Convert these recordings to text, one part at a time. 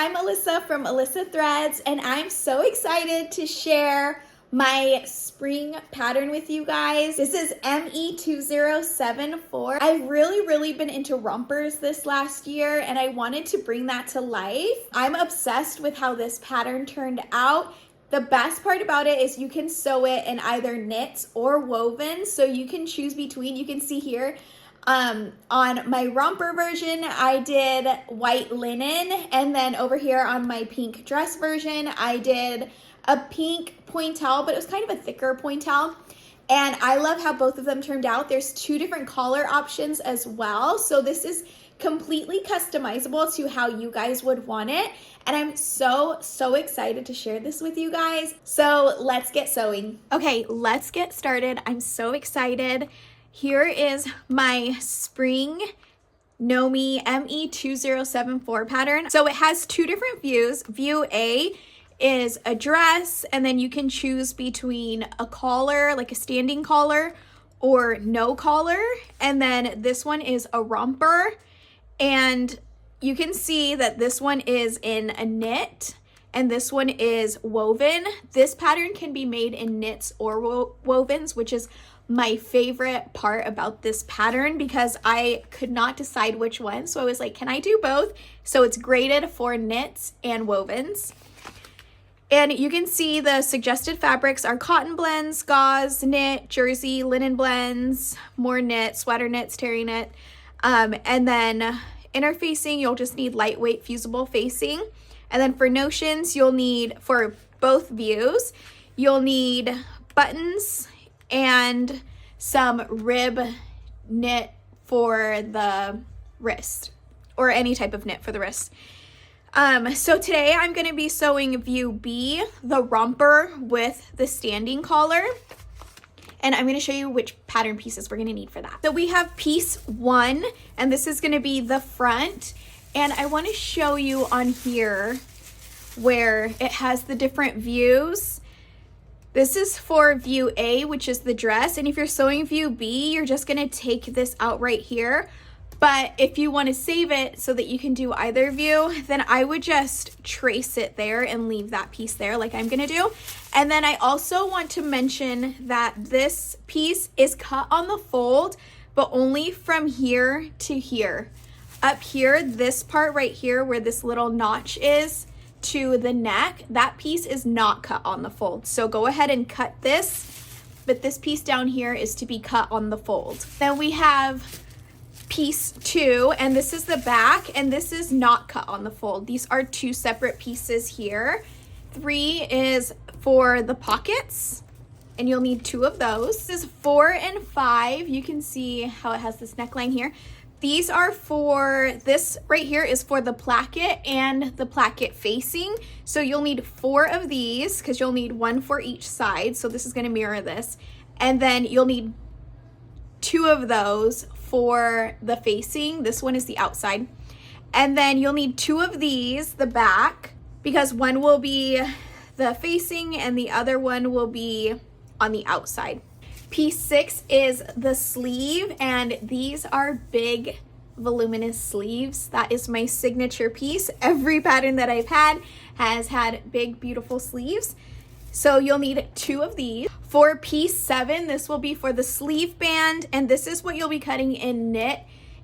I'm Alissah from Alissah Threads, and I'm so excited to share my spring pattern with you guys. This is ME2074. I've really been into rompers this last year, and I wanted to bring that to life. I'm obsessed with how this pattern turned out. The best part about it is you can sew it in either knits or woven, so you can choose between. You can see here on my romper version, I did white linen, and then over here on my pink dress version, I did a pink pointel, but it was kind of a thicker pointel. And I love how both of them turned out. There's two different collar options as well, so this is completely customizable to how you guys would want it. And I'm so excited to share this with you guys. So let's get sewing. Okay, let's get started. I'm so excited. Here is my spring Know Me ME2074 pattern. So it has two different views. View A is a dress, and then you can choose between a collar, like a standing collar, or no collar. And then this one is a romper, and you can see that this one is in a knit and this one is woven. This pattern can be made in knits or wovens, which is my favorite part about this pattern because I could not decide which one. So I was like, can I do both? So it's graded for knits and wovens. And you can see the suggested fabrics are cotton blends, gauze, knit, jersey, linen blends, more knit, sweater knits, terry knit. And then interfacing, you'll just need lightweight fusible facing. And then for notions, you'll need, for both views, you'll need buttons and some rib knit for the wrist, or any type of knit for the wrist. So today I'm going to be sewing view B, the romper with the standing collar. And I'm going to show you which pattern pieces we're going to need for that. So we have piece 1, and this is going to be the front. And I want to show you on here where it has the different views. This is for view A, which is the dress. And if you're sewing view B, you're just going to take this out right here. But if you want to save it so that you can do either view, then I would just trace it there and leave that piece there like I'm going to do. And then I also want to mention that this piece is cut on the fold, but only from here to here. Up here, this part right here where this little notch is to the neck, that piece is not cut on the fold. So go ahead and cut this, but this piece down here is to be cut on the fold. Then we have piece 2, and this is the back, and this is not cut on the fold. These are two separate pieces here. 3 is for the pockets, and you'll need 2 of those. This is 4 and 5. You can see how it has this neckline here. These are for, this right here is for the placket and the placket facing. So you'll need 4 of these because you'll need 1 for each side. So this is going to mirror this. And then you'll need 2 of those for the facing. This one is the outside. And then you'll need 2 of these, the back, because one will be the facing and the other one will be on the outside. Piece 6 is the sleeve, and these are big voluminous sleeves. That is my signature piece. Every pattern that I've had has had big beautiful sleeves. So you'll need 2 of these. For piece 7, this will be for the sleeve band, and this is what you'll be cutting in knit.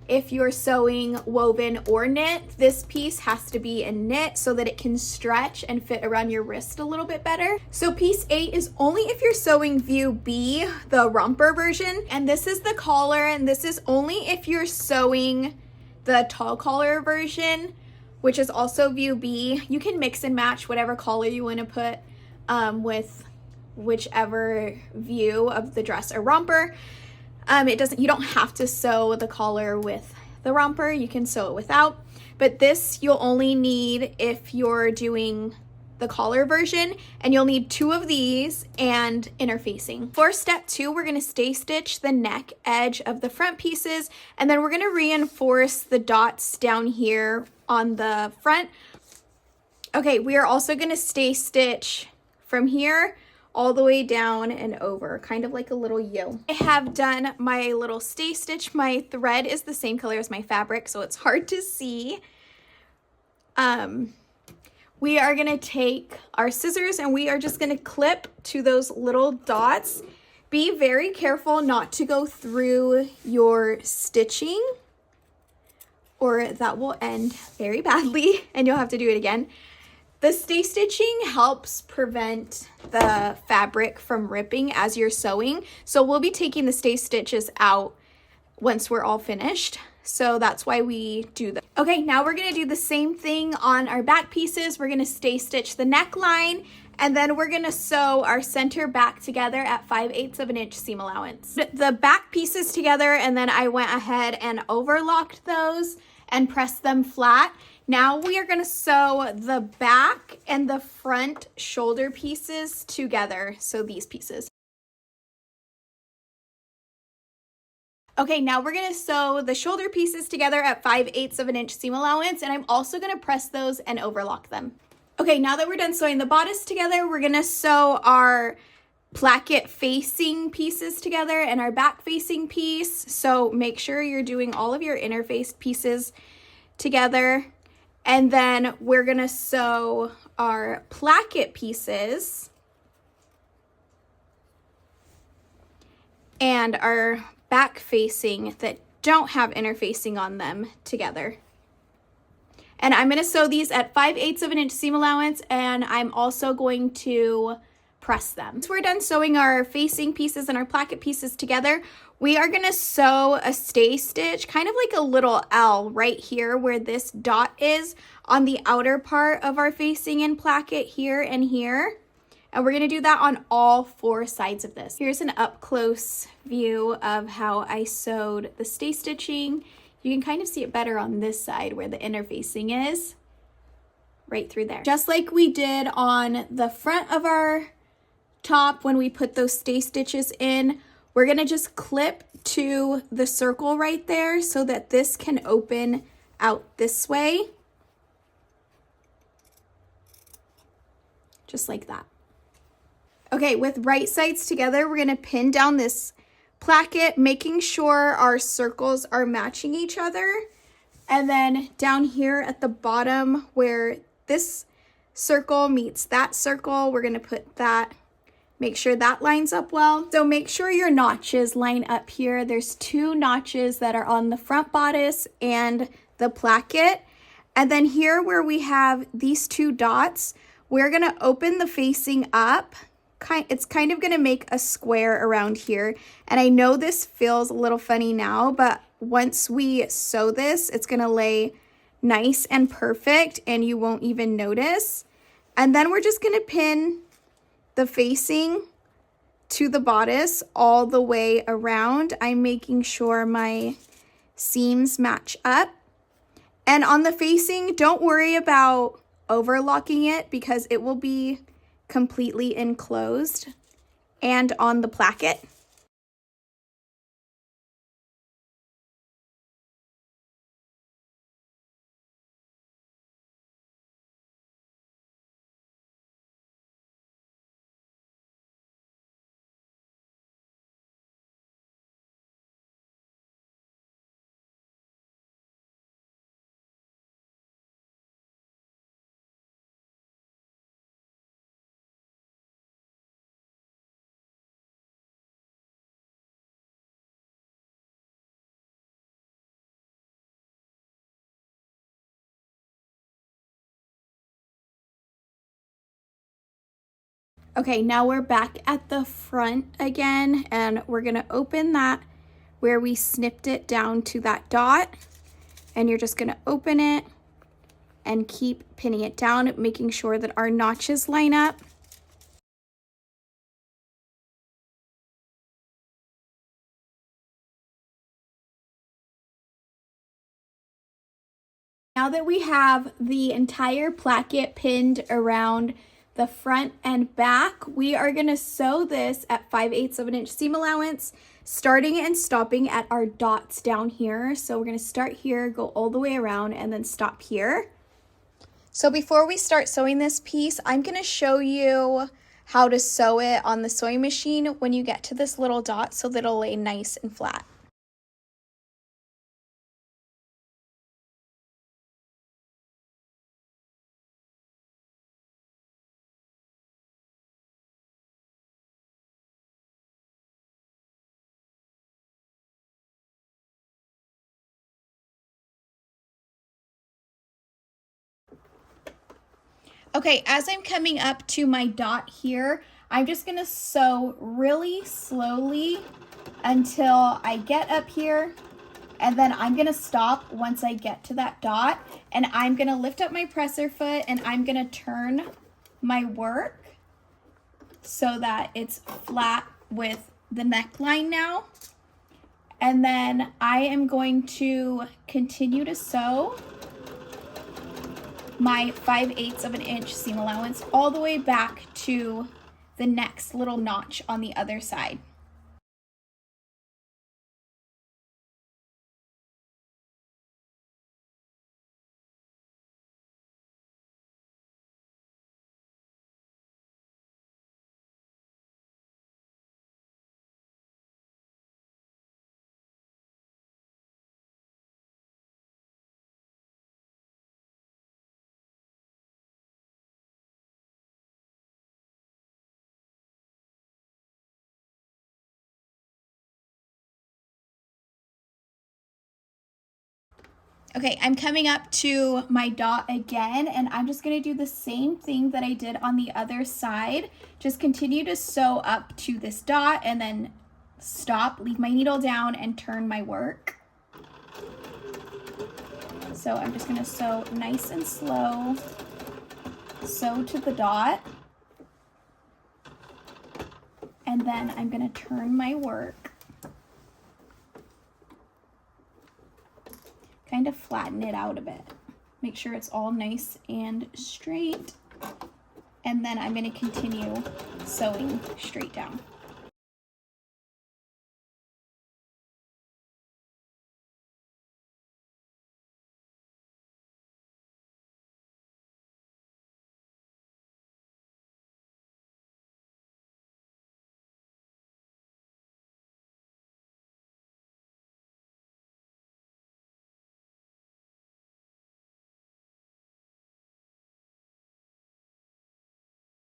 If you're sewing woven or knit, this piece has to be in knit so that it can stretch and fit around your wrist a little bit better. So piece 8 is only if you're sewing view B, the romper version, and this is the collar, and this is only if you're sewing the tall collar version, which is also view B. You can mix and match whatever collar you want to put with whichever view of the dress or romper. You don't have to sew the collar with the romper. You can sew it without, but this you'll only need if you're doing the collar version, and you'll need 2 of these and interfacing. For step 2, we're going to stay stitch the neck edge of the front pieces, and then we're going to reinforce the dots down here on the front. Okay, we are also going to stay stitch from here all the way down and over, kind of like a little U. I have done my little stay stitch. My thread is the same color as my fabric, so it's hard to see. we are gonna take our scissors and we are just gonna clip to those little dots. Be very careful not to go through your stitching, or that will end very badly and you'll have to do it again. The stay stitching helps prevent the fabric from ripping as you're sewing. So we'll be taking the stay stitches out once we're all finished. So that's why we do that. Okay, now we're gonna do the same thing on our back pieces. We're gonna stay stitch the neckline, and then we're gonna sew our center back together at 5/8 of an inch seam allowance. The back pieces together, and then I went ahead and overlocked those and pressed them flat. Now we are gonna sew the back and the front shoulder pieces together, so these pieces. Okay, now we're gonna sew the shoulder pieces together at 5/8 of an inch seam allowance, and I'm also gonna press those and overlock them. Okay, now that we're done sewing the bodice together, we're gonna sew our placket facing pieces together and our back facing piece. So make sure you're doing all of your interfaced pieces together. And then we're gonna sew our placket pieces and our back facing that don't have interfacing on them together. And I'm gonna sew these at 5/8 of an inch seam allowance, and I'm also going to press them. Once we're done sewing our facing pieces and our placket pieces together, we are gonna sew a stay stitch, kind of like a little L right here where this dot is on the outer part of our facing and placket here and here. And we're gonna do that on all 4 sides of this. Here's an up close view of how I sewed the stay stitching. You can kind of see it better on this side where the interfacing is, right through there. Just like we did on the front of our top when we put those stay stitches in, we're gonna just clip to the circle right there so that this can open out this way. Just like that. Okay, with right sides together, we're gonna pin down this placket, making sure our circles are matching each other. And then down here at the bottom where this circle meets that circle, we're gonna put that, make sure that lines up well. So make sure your notches line up here. There's 2 notches that are on the front bodice and the placket. And then here where we have these 2 dots, we're gonna open the facing up. It's kind of gonna make a square around here. And I know this feels a little funny now, but once we sew this, it's gonna lay nice and perfect and you won't even notice. And then we're just gonna pin the facing to the bodice all the way around. I'm making sure my seams match up. And on the facing, don't worry about overlocking it because it will be completely enclosed, and on the placket. Okay, now we're back at the front again, and we're gonna open that where we snipped it down to that dot, and you're just gonna open it and keep pinning it down, making sure that our notches line up. Now that we have the entire placket pinned around the front and back, we are gonna sew this at 5/8 of an inch seam allowance, starting and stopping at our dots down here. So we're gonna start here, go all the way around, and then stop here. So before we start sewing this piece, I'm gonna show you how to sew it on the sewing machine when you get to this little dot so that it'll lay nice and flat. Okay, as I'm coming up to my dot here, I'm just gonna sew really slowly until I get up here, and then I'm gonna stop once I get to that dot, and I'm gonna lift up my presser foot and I'm gonna turn my work so that it's flat with the neckline now. And then I am going to continue to sew my 5/8 of an inch seam allowance all the way back to the next little notch on the other side. Okay, I'm coming up to my dot again, and I'm just gonna do the same thing that I did on the other side. Just continue to sew up to this dot and then stop, leave my needle down, and turn my work. So I'm just gonna sew nice and slow, sew to the dot, and then I'm gonna turn my work. Kind of flatten it out a bit. Make sure it's all nice and straight. And then I'm going to continue sewing straight down.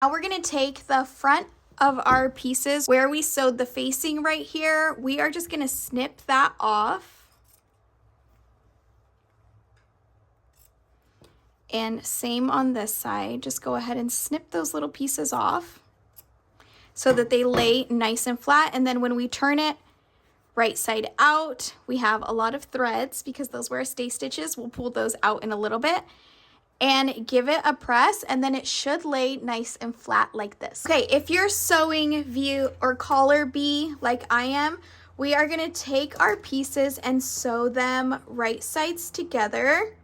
Now we're going to take the front of our pieces where we sewed the facing right here. We are just going to snip that off. And same on this side. Just go ahead and snip those little pieces off so that they lay nice and flat. And then when we turn it right side out, we have a lot of threads because those were our stay stitches. We'll pull those out in a little bit. And give it a press, and then it should lay nice and flat like this. Okay, if you're sewing V or collar B like I am, we are gonna take our pieces and sew them right sides together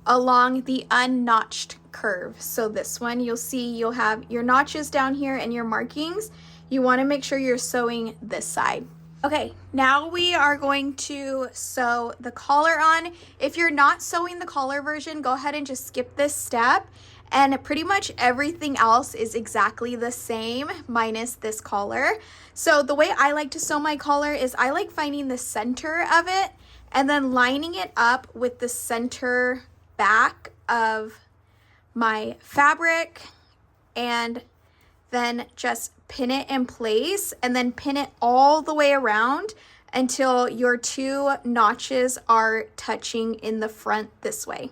along the unnotched curve. So this one, you'll see you'll have your notches down here and your markings. You wanna make sure you're sewing this side. Okay, now we are going to sew the collar on. If you're not sewing the collar version, go ahead and just skip this step. And pretty much everything else is exactly the same minus this collar. So the way I like to sew my collar is I like finding the center of it and then lining it up with the center back of my fabric, and then just pin it in place and then pin it all the way around until your two notches are touching in the front this way.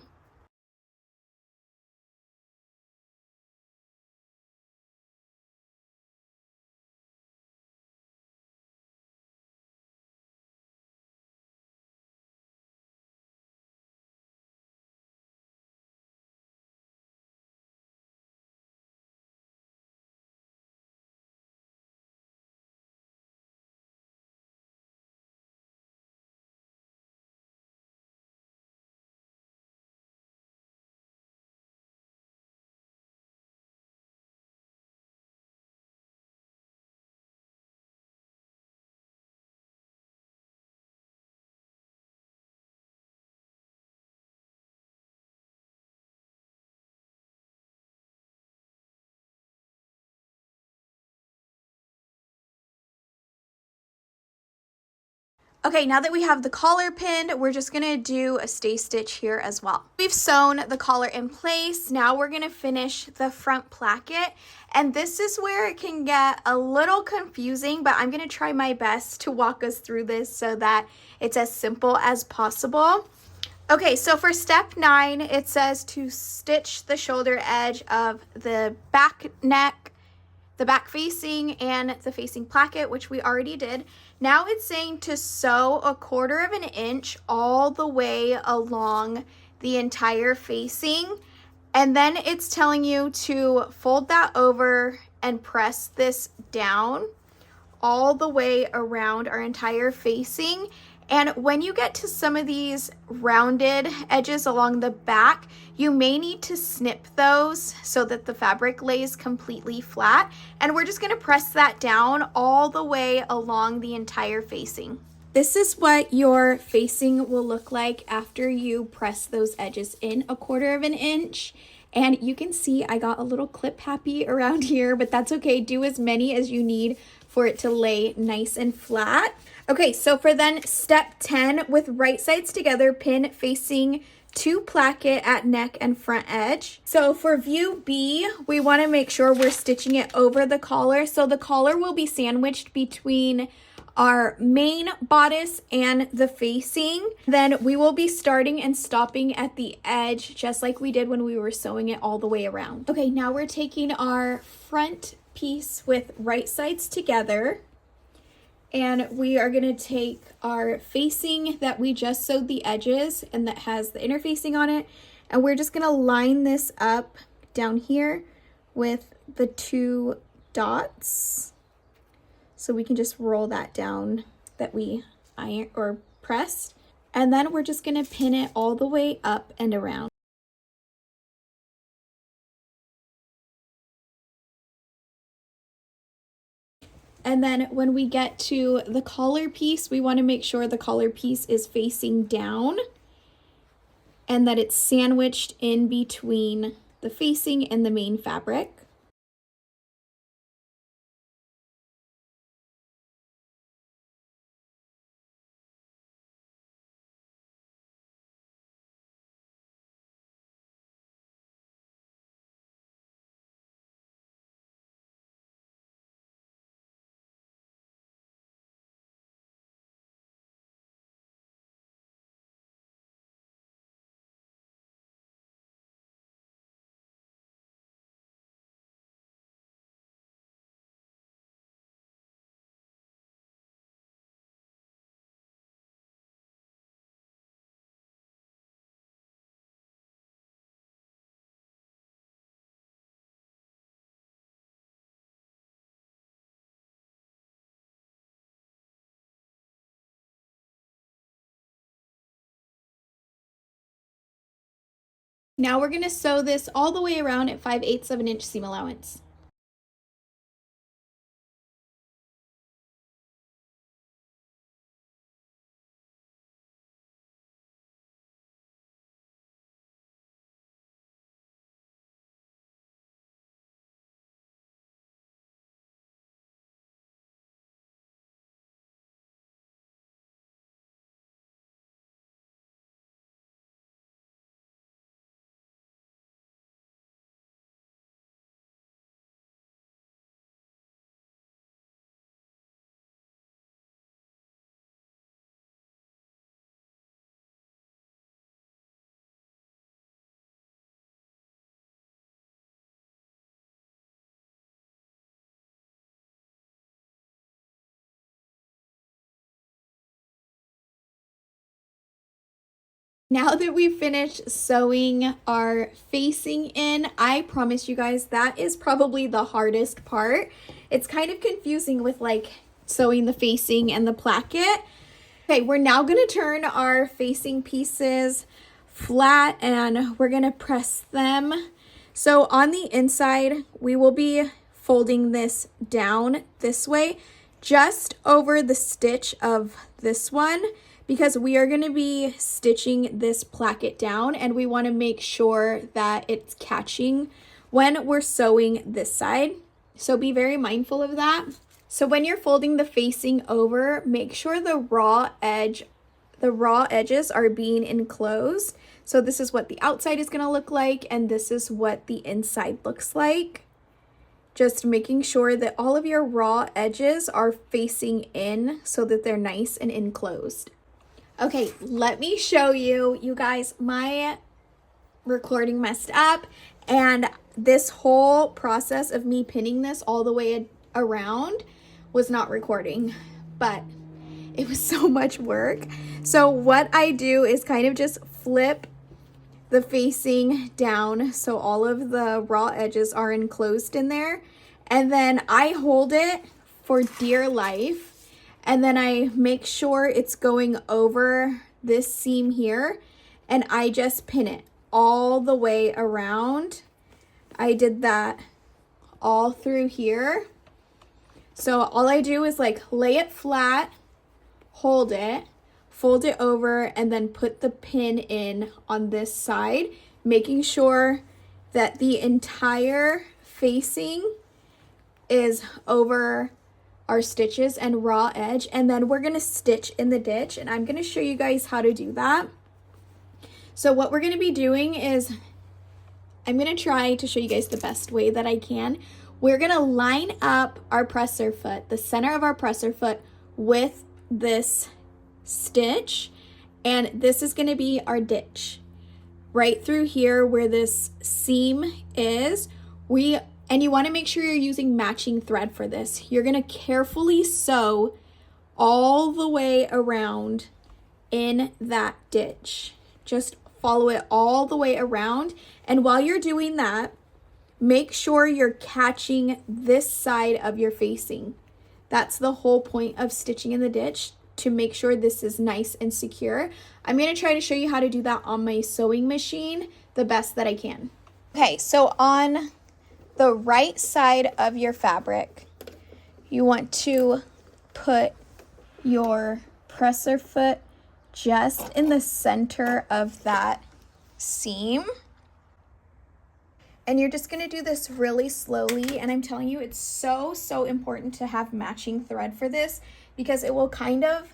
Okay, now that we have the collar pinned, we're just gonna do a stay stitch here as well. We've sewn the collar in place. Now we're gonna finish the front placket. And this is where it can get a little confusing, but I'm gonna try my best to walk us through this so that it's as simple as possible. Okay, so for step 9, it says to stitch the shoulder edge of the back neck, the back facing, and the facing placket, which we already did. Now it's saying to sew 1/4 of an inch all the way along the entire facing. And then it's telling you to fold that over and press this down all the way around our entire facing. And when you get to some of these rounded edges along the back, you may need to snip those so that the fabric lays completely flat. And we're just gonna press that down all the way along the entire facing. This is what your facing will look like after you press those edges in 1/4 of an inch. And you can see I got a little clip happy around here, but that's okay. Do as many as you need for it to lay nice and flat. Okay, so for then step 10, with right sides together, pin facing to placket at neck and front edge. So for view B, we want to make sure we're stitching it over the collar. So the collar will be sandwiched between our main bodice and the facing. Then we will be starting and stopping at the edge, just like we did when we were sewing it all the way around. Okay, now we're taking our front piece with right sides together, and we are gonna take our facing that we just sewed the edges and that has the interfacing on it, and we're just gonna line this up down here with the 2 dots. So we can just roll that down that we iron or pressed. And then we're just gonna pin it all the way up and around. And then when we get to the collar piece, we wanna make sure the collar piece is facing down and that it's sandwiched in between the facing and the main fabric. Now we're gonna sew this all the way around at 5/8 of an inch seam allowance. Now that we've finished sewing our facing in, I promise you guys that is probably the hardest part. It's kind of confusing with like sewing the facing and the placket. Okay, we're now gonna turn our facing pieces flat and we're gonna press them. So on the inside, we will be folding this down this way, just over the stitch of this one, because we are gonna be stitching this placket down and we wanna make sure that it's catching when we're sewing this side. So be very mindful of that. So when you're folding the facing over, make sure the raw edges are being enclosed. So this is what the outside is gonna look like, and this is what the inside looks like. Just making sure that all of your raw edges are facing in so that they're nice and enclosed. Okay, let me show you. You guys, my recording messed up, and this whole process of me pinning this all the way around was not recording, but it was so much work. So what I do is kind of just flip the facing down so all of the raw edges are enclosed in there, and then I hold it for dear life, and then I make sure it's going over this seam here, and I just pin it all the way around. I did that all through here. So all I do is like lay it flat, hold it, fold it over, and then put the pin in on this side, making sure that the entire facing is over our stitches and raw edge. And then we're gonna stitch in the ditch, and I'm gonna show you guys how to do that. So what we're gonna be doing is, I'm gonna try to show you guys the best way that I can. We're gonna line up our presser foot, the center of our presser foot, with this stitch, and this is gonna be our ditch. Right through here where this seam is, and you wanna make sure you're using matching thread for this. You're gonna carefully sew all the way around in that ditch. Just follow it all the way around. And while you're doing that, make sure you're catching this side of your facing. That's the whole point of stitching in the ditch, to make sure this is nice and secure. I'm gonna try to show you how to do that on my sewing machine the best that I can. Okay, so on the right side of your fabric, you want to put your presser foot just in the center of that seam. And you're just gonna do this really slowly. And I'm telling you, it's so, so important to have matching thread for this, because it will kind of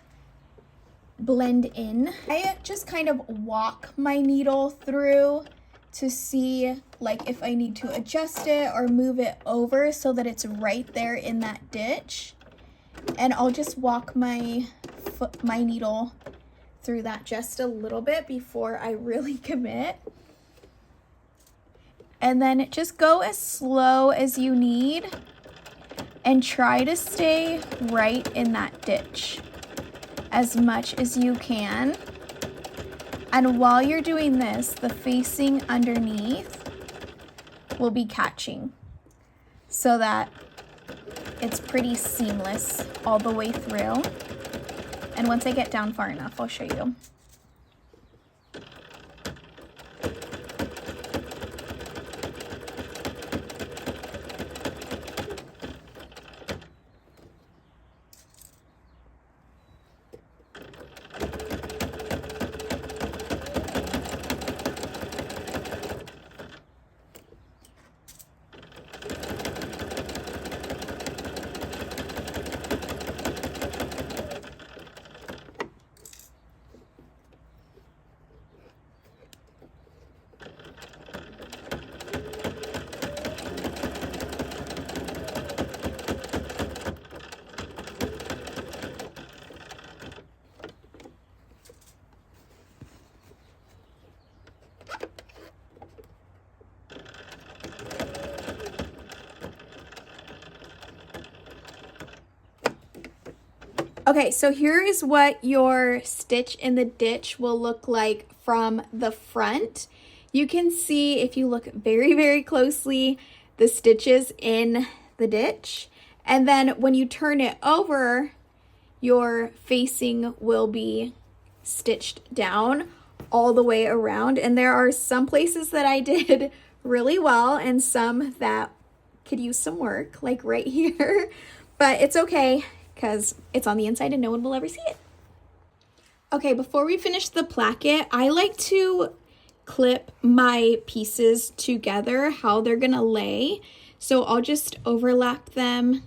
blend in. I just kind of walk my needle through to see like if I need to adjust it or move it over so that it's right there in that ditch. And I'll just walk my needle through that just a little bit before I really commit. And then just go as slow as you need and try to stay right in that ditch as much as you can. And while you're doing this, the facing underneath will be catching so that it's pretty seamless all the way through. And once I get down far enough, I'll show you. Okay, so here is what your stitch in the ditch will look like from the front. You can see, if you look very, very closely, the stitches in the ditch. And then when you turn it over, your facing will be stitched down all the way around. And there are some places that I did really well and some that could use some work, like right here. But it's okay, because it's on the inside and no one will ever see it. Okay, before we finish the placket, I like to clip my pieces together, how they're gonna lay. So I'll just overlap them,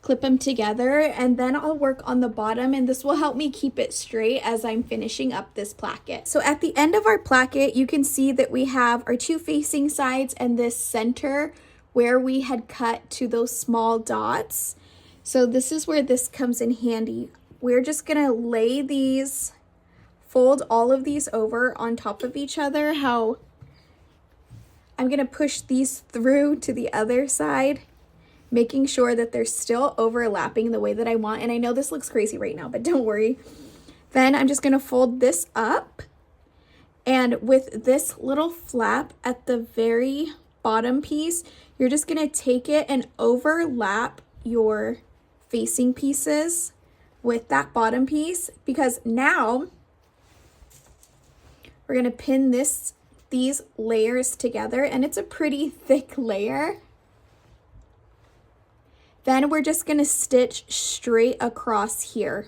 clip them together, and then I'll work on the bottom, and this will help me keep it straight as I'm finishing up this placket. So at the end of our placket, you can see that we have our two facing sides and this center where we had cut to those small dots. So this is where this comes in handy. We're just gonna lay these fold all of these over on top of each other, how I'm gonna push these through to the other side, making sure that they're still overlapping the way that I want. And I know this looks crazy right now, but don't worry. Then I'm just gonna fold this up, and with this little flap at the very bottom piece, you're just gonna take it and overlap your facing pieces with that bottom piece, because now we're gonna pin these layers together, and it's a pretty thick layer. Then we're just gonna stitch straight across here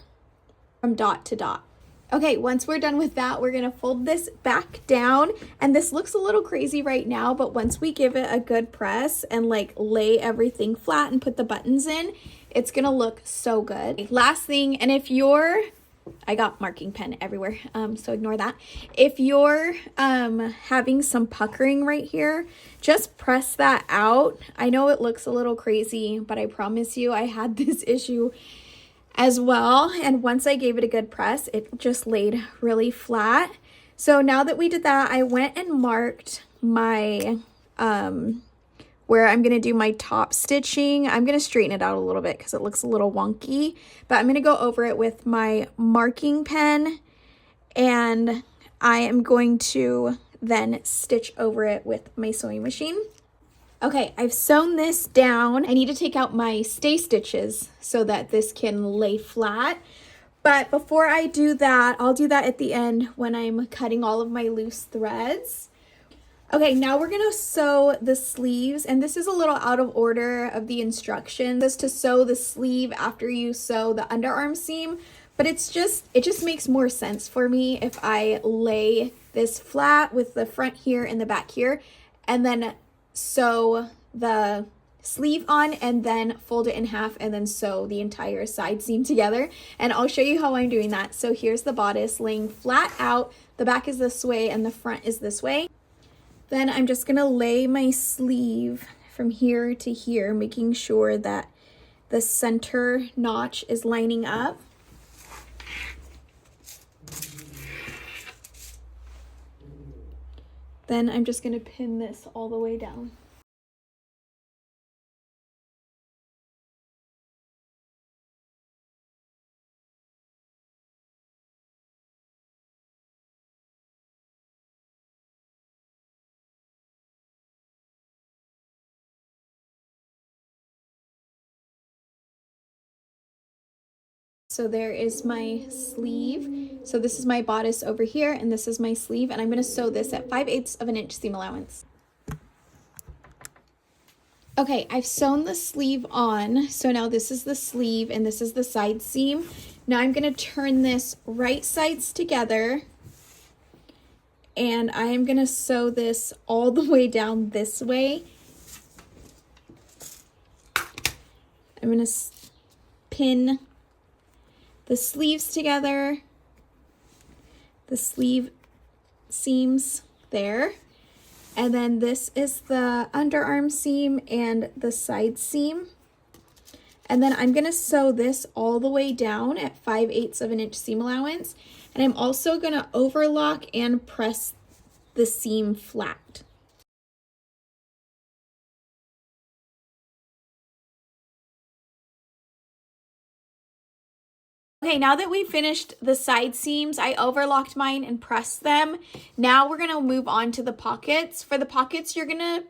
from dot to dot. Okay, once we're done with that, we're gonna fold this back down, and this looks a little crazy right now, but once we give it a good press and like lay everything flat and put the buttons in, it's gonna look so good. Last thing, and if you're, I got marking pen everywhere, so ignore that. If you're having some puckering right here, just press that out. I know it looks a little crazy, but I promise you I had this issue as well, and once I gave it a good press, it just laid really flat. So now that we did that, I went and marked my where I'm gonna do my top stitching. I'm gonna straighten it out a little bit because it looks a little wonky, but I'm gonna go over it with my marking pen, and I am going to then stitch over it with my sewing machine. Okay, I've sewn this down. I need to take out my stay stitches so that this can lay flat. But before I do that, I'll do that at the end when I'm cutting all of my loose threads. Okay, now we're gonna sew the sleeves, and this is a little out of order of the instructions as to sew the sleeve after you sew the underarm seam, but it just makes more sense for me if I lay this flat with the front here and the back here, and then sew the sleeve on, and then fold it in half, and then sew the entire side seam together. And I'll show you how I'm doing that. So here's the bodice laying flat out, the back is this way and the front is this way. Then I'm just gonna lay my sleeve from here to here, making sure that the center notch is lining up. Then I'm just gonna pin this all the way down. So there is my sleeve. So this is my bodice over here, and this is my sleeve, and I'm gonna sew this at 5/8 of an inch seam allowance. Okay, I've sewn the sleeve on. So now this is the sleeve and this is the side seam. Now I'm gonna turn this right sides together, and I am gonna sew this all the way down this way. I'm gonna pin the sleeves together, the sleeve seams there, and then this is the underarm seam and the side seam. And then I'm gonna sew this all the way down at 5/8 of an inch seam allowance, and I'm also gonna overlock and press the seam flat. Okay, now that we finished the side seams, I overlocked mine and pressed them. Now we're gonna move on to the pockets. For the pockets, you're gonna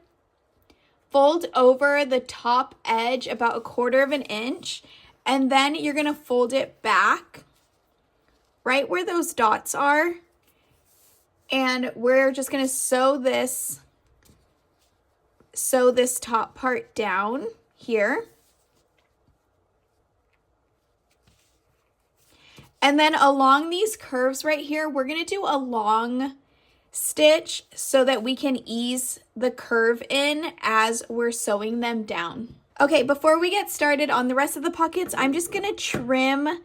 fold over the top edge about 1/4 of an inch, and then you're gonna fold it back right where those dots are. And we're just gonna sew this top part down here. And then along these curves right here, we're gonna do a long stitch so that we can ease the curve in as we're sewing them down. Okay, before we get started on the rest of the pockets, I'm just gonna trim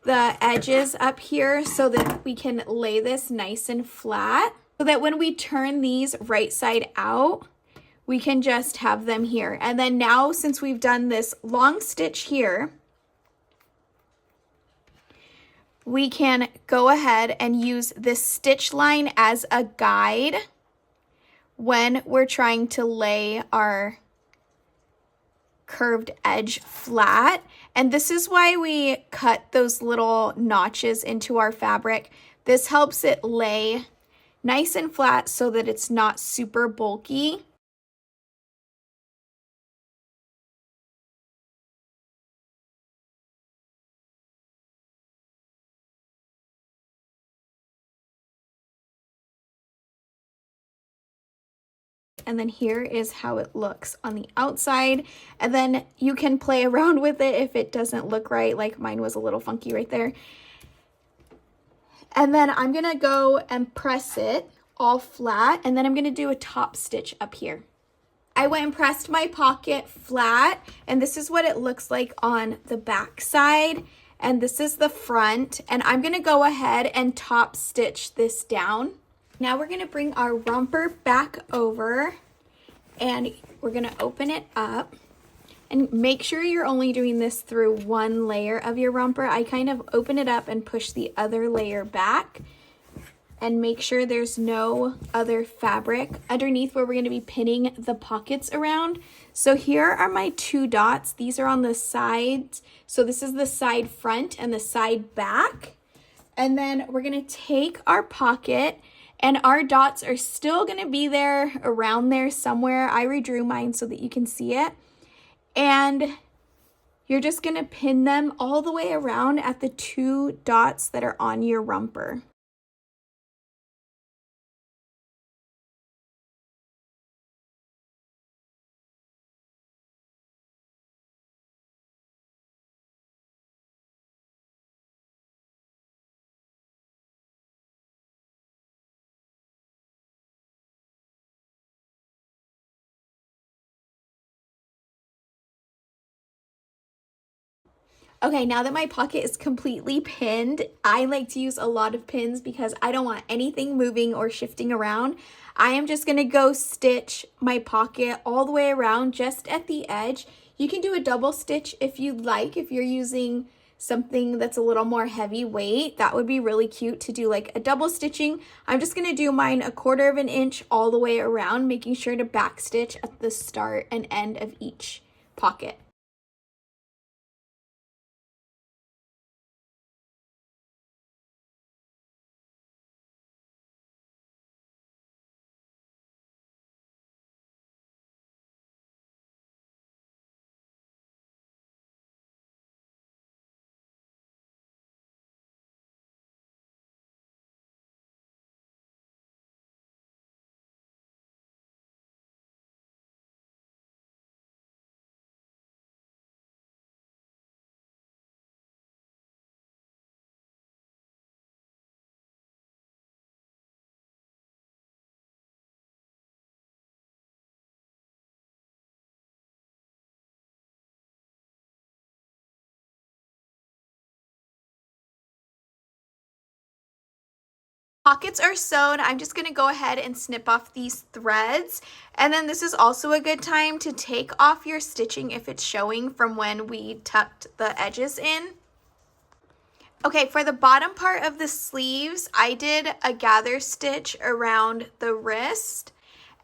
the edges up here so that we can lay this nice and flat, so that when we turn these right side out, we can just have them here. And then now, since we've done this long stitch here, we can go ahead and use this stitch line as a guide when we're trying to lay our curved edge flat. And this is why we cut those little notches into our fabric. This helps it lay nice and flat so that it's not super bulky. And then here is how it looks on the outside. And then you can play around with it if it doesn't look right, like mine was a little funky right there. And then I'm gonna go and press it all flat, and then I'm gonna do a top stitch up here. I went and pressed my pocket flat, and this is what it looks like on the back side, and this is the front, and I'm gonna go ahead and top stitch this down. Now we're gonna bring our romper back over, and we're gonna open it up. And make sure you're only doing this through one layer of your romper. I kind of open it up and push the other layer back, and make sure there's no other fabric underneath where we're going to be pinning the pockets around. So here are my 2 dots. These are on the sides. So this is the side front and the side back. And then we're going to take our pocket, and our dots are still going to be there around there somewhere. I redrew mine so that you can see it. And you're just going to pin them all the way around at the 2 dots that are on your romper. Okay, now that my pocket is completely pinned, I like to use a lot of pins because I don't want anything moving or shifting around. I am just gonna go stitch my pocket all the way around just at the edge. You can do a double stitch if you'd like. If you're using something that's a little more heavyweight, that would be really cute to do like a double stitching. I'm just gonna do mine 1/4 inch all the way around, making sure to back stitch at the start and end of each pocket. Pockets are sewn. I'm just going to go ahead and snip off these threads. And then this is also a good time to take off your stitching if it's showing from when we tucked the edges in. Okay, for the bottom part of the sleeves, I did a gather stitch around the wrist.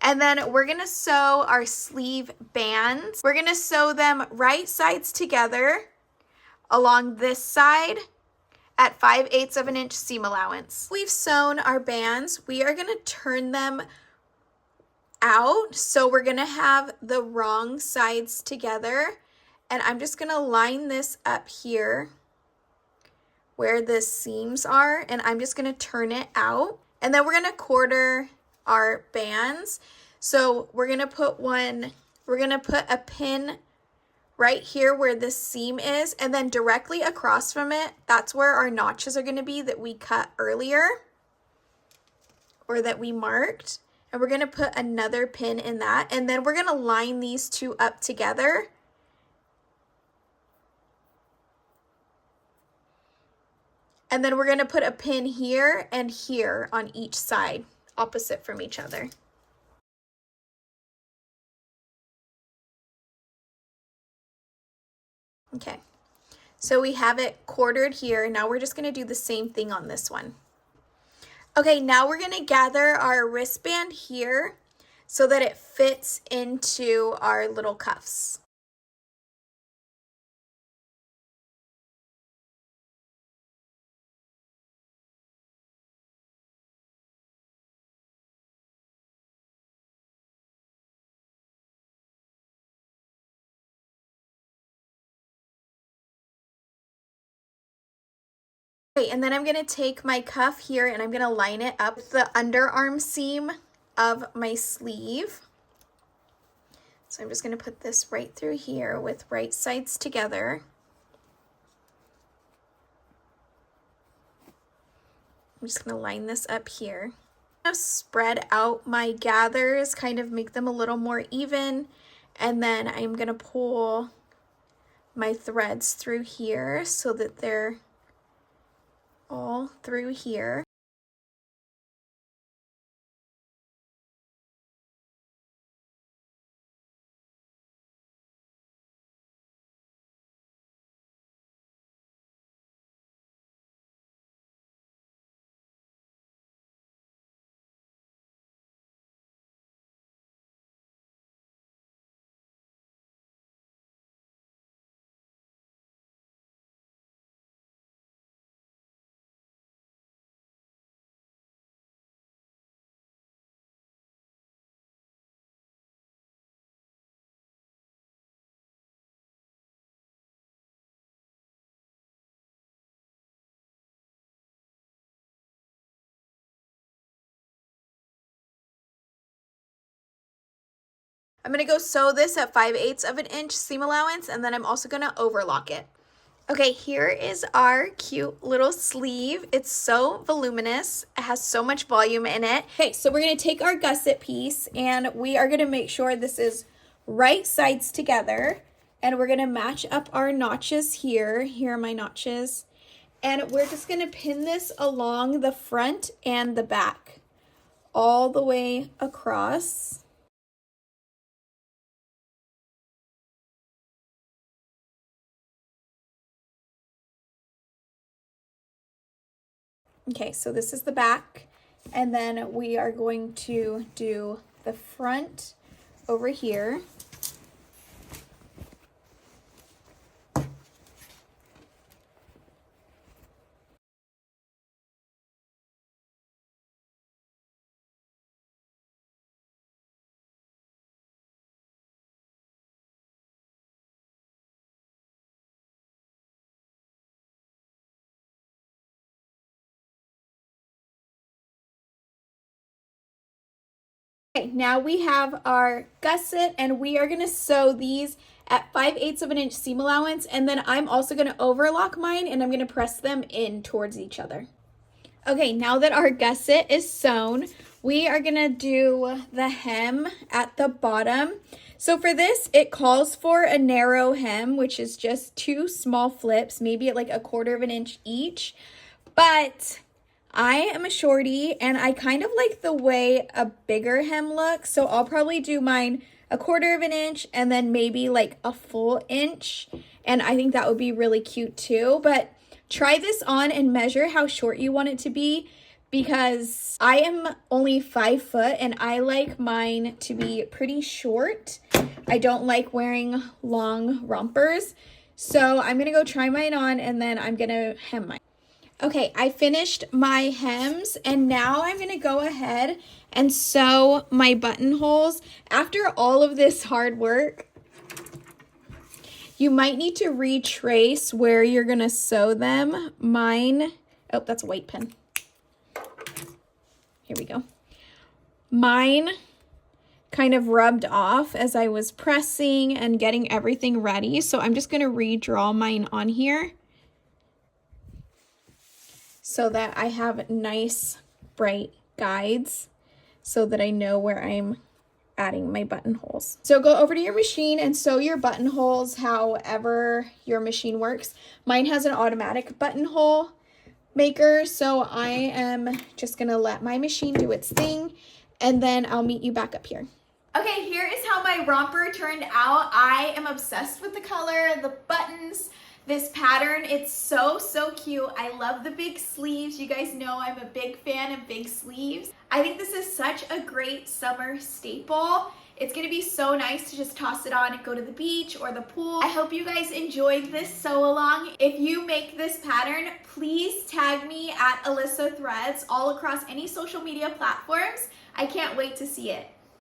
And then we're going to sew our sleeve bands. We're going to sew them right sides together along this side at 5/8 of an inch seam allowance. We've sewn our bands. We are gonna turn them out. So we're gonna have the wrong sides together. And I'm just gonna line this up here where the seams are. And I'm just gonna turn it out. And then we're gonna quarter our bands. So we're gonna put a pin right here where this seam is, and then directly across from it, that's where our notches are going to be that we cut earlier or that we marked. And we're going to put another pin in that, and then we're going to line these 2 up together. And then we're going to put a pin here and here on each side, opposite from each other. Okay, So we have it quartered here. Now we're just gonna do the same thing on this one. Okay, now we're gonna gather our wristband here so that it fits into our little cuffs. Okay, and then I'm gonna take my cuff here and I'm gonna line it up with the underarm seam of my sleeve. So I'm just gonna put this right through here with right sides together. I'm just gonna line this up here. I'm gonna spread out my gathers, kind of make them a little more even, and then I'm gonna pull my threads through here so that they're all through here. I'm gonna go sew this at 5/8 of an inch seam allowance, and then I'm also gonna overlock it. Okay, here is our cute little sleeve. It's so voluminous. It has so much volume in it. Okay, so we're gonna take our gusset piece and we are gonna make sure this is right sides together, and we're gonna match up our notches here. Here are my notches. And we're just gonna pin this along the front and the back, all the way across. Okay, so this is the back, and then we are going to do the front over here. Okay, now we have our gusset, and we are gonna sew these at 5/8 of an inch seam allowance, and then I'm also gonna overlock mine and I'm gonna press them in towards each other. Okay, now that our gusset is sewn, we are gonna do the hem at the bottom. So for this, it calls for a narrow hem, which is just 2 small flips, maybe at like 1/4 of an inch each, but I am a shorty and I kind of like the way a bigger hem looks, so I'll probably do mine 1/4 of an inch and then maybe like a full inch, and I think that would be really cute too. But try this on and measure how short you want it to be, because I am only 5 foot and I like mine to be pretty short. I don't like wearing long rompers, so I'm gonna go try mine on and then I'm gonna hem mine. Okay, I finished my hems and now I'm gonna go ahead and sew my buttonholes. After all of this hard work, you might need to retrace where you're gonna sew them. Mine, oh, that's a white pen. Here we go. Mine kind of rubbed off as I was pressing and getting everything ready, so I'm just gonna redraw mine on here so that I have nice bright guides so that I know where I'm adding my buttonholes. So go over to your machine and sew your buttonholes however your machine works. Mine has an automatic buttonhole maker, so I am just gonna let my machine do its thing and then I'll meet you back up here. Okay, here is how my romper turned out. I am obsessed with the color, the buttons, this pattern. It's so cute. I love the big sleeves. You guys know I'm a big fan of big sleeves. I think this is such a great summer staple. It's gonna be so nice to just toss it on and go to the beach or the pool. I hope you guys enjoyed this sew along. If you make this pattern, please tag me at Alissah Threads all across any social media platforms. I can't wait to see it.